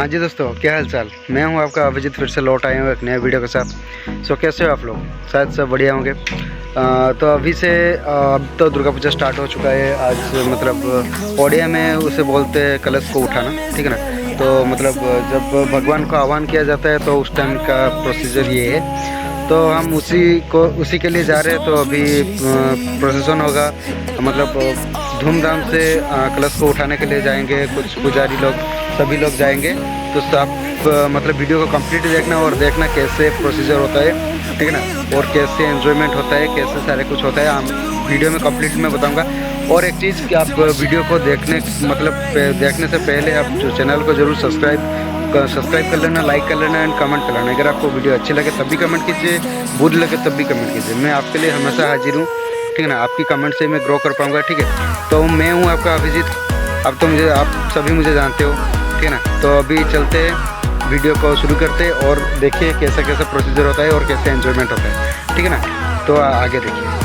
हाँ जी दोस्तों, क्या हाल चाल। मैं हूँ आपका अभिजीत, फिर से लौट आया हूँ एक नए वीडियो के साथ। सो कैसे हो आप लोग? शायद सब बढ़िया होंगे। तो अभी से अब तो दुर्गा पूजा स्टार्ट हो चुका है। आज मतलब ओडिया में उसे बोलते हैं कलश को उठाना, ठीक है ना। तो मतलब जब भगवान को आह्वान किया जाता है तो उस टाइम का प्रोसीजर ये है। तो हम उसी के लिए जा रहे हैं। तो अभी प्रोसेसन होगा, मतलब धूमधाम से कलश को उठाने के लिए जाएंगे। कुछ पुजारी लोग, सभी लोग जाएंगे। तो सब मतलब वीडियो को कंप्लीट देखना और देखना कैसे प्रोसीजर होता है, ठीक है ना, और कैसे एंजॉयमेंट होता है, कैसे सारे कुछ होता है। हम वीडियो में कंप्लीट में बताऊंगा। और एक चीज़ कि आप वीडियो को देखने से पहले आप जो चैनल को ज़रूर सब्सक्राइब कर लेना, लाइक कर लेना एंड कमेंट कर लेना। अगर आपको वीडियो अच्छी लगे तब भी कमेंट कीजिए, बुरी लगे तब भी कमेंट कीजिए। मैं आपके लिए हमेशा हाजिर हूँ, ठीक है ना। आपकी कमेंट से मैं ग्रो कर पाऊँगा, ठीक है। तो मैं हूँ आपका अभिजीत। अब तो आप सभी मुझे जानते हो, ठीक है ना। तो अभी चलते हैं, वीडियो को शुरू करते हैं और देखिए कैसा कैसा प्रोसीजर होता है और कैसे एंजॉयमेंट होता है, ठीक है ना। तो आगे देखिए।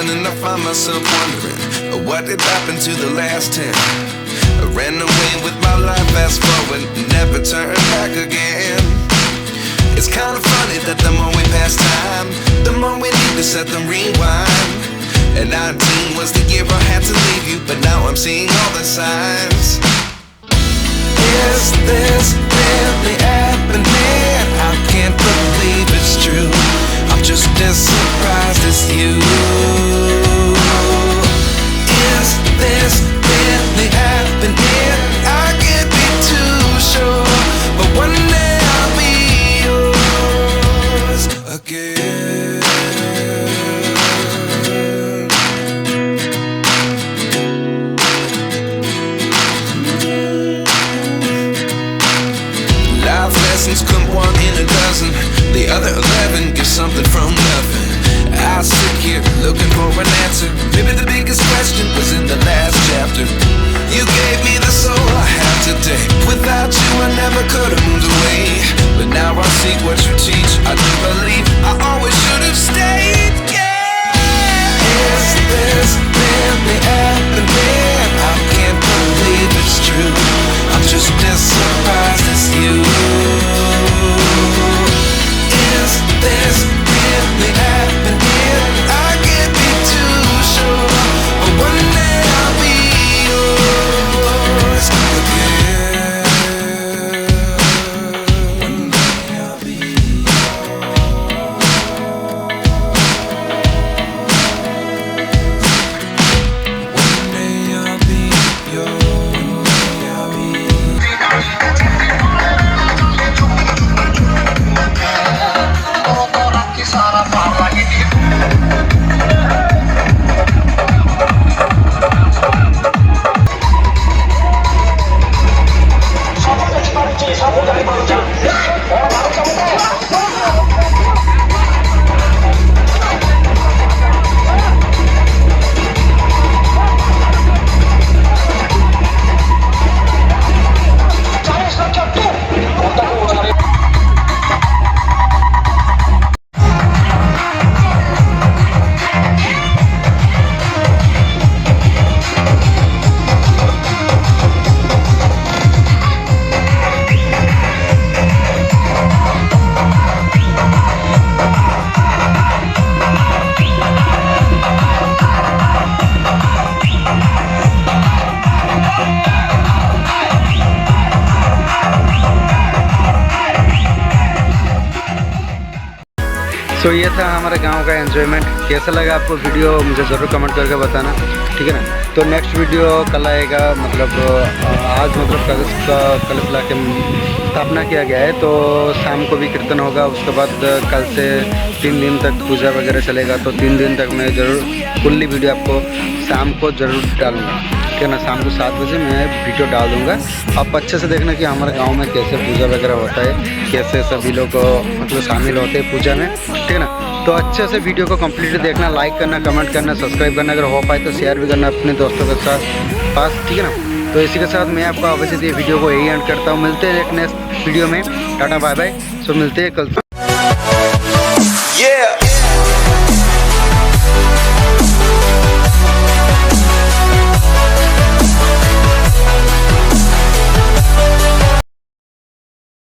turn and I find myself wondering what did happen to the last 10. I ran away with my life, fast forward, never turn back again. It's kind of funny that the more we pass time, the more we need to set them rewind. And 19 was the year I had to leave you, but now I'm seeing all the signs. Is this really happening? I can't believe it's true. I'm just as surprised as you. Is this really happening? I can't be too sure, but one day I'll be yours again. Life lessons come one in a dozen. The other 11 get something from nothing. I sit here looking for an answer. Maybe the biggest question was in the last chapter. You gave me the soul I have today. Without you I never could have moved away. But now I see what you teach. I do believe I always should have stayed. Yeah. Is this really happening? I can't believe it's true. I'm just as surprised as you. Is this really happening? I can't be too sure, but one day I'll be yours again. One day I'll be yours. One day I'll be yours. I'll be सो ये था हमारे गांव का enjoyment. कैसा लगा आपको video मुझे ज़रूर कमेंट करके बताना, ठीक है ना। तो नेक्स्ट वीडियो कल आएगा, मतलब आज मतलब कलश ला के स्थापना किया गया है, तो शाम को भी कीर्तन होगा। उसके बाद कल से 3 दिन तक पूजा वगैरह चलेगा, तो 3 दिन तक मैं ज़रूर फुल्ली वीडियो आपको शाम को ज़रूर डालूँगा, ठीक है ना। शाम को 7 बजे मैं वीडियो डाल दूँगा। आप अच्छे से देखना कि हमारे गांव में कैसे पूजा वगैरह होता है, कैसे सभी लोग मतलब शामिल होते हैं पूजा में, ठीक है ना। तो अच्छे से वीडियो को कंप्लीट देखना, लाइक करना, कमेंट करना, सब्सक्राइब करना, अगर हो पाए तो शेयर भी करना अपने दोस्तों के साथ पास, ठीक है ना। तो इसी के साथ मैं आपको अवश्य ये वीडियो को यही एंड करता हूँ। मिलते हैं एक नेक्स्ट वीडियो में। Tata bye bye. सो मिलते हैं कल।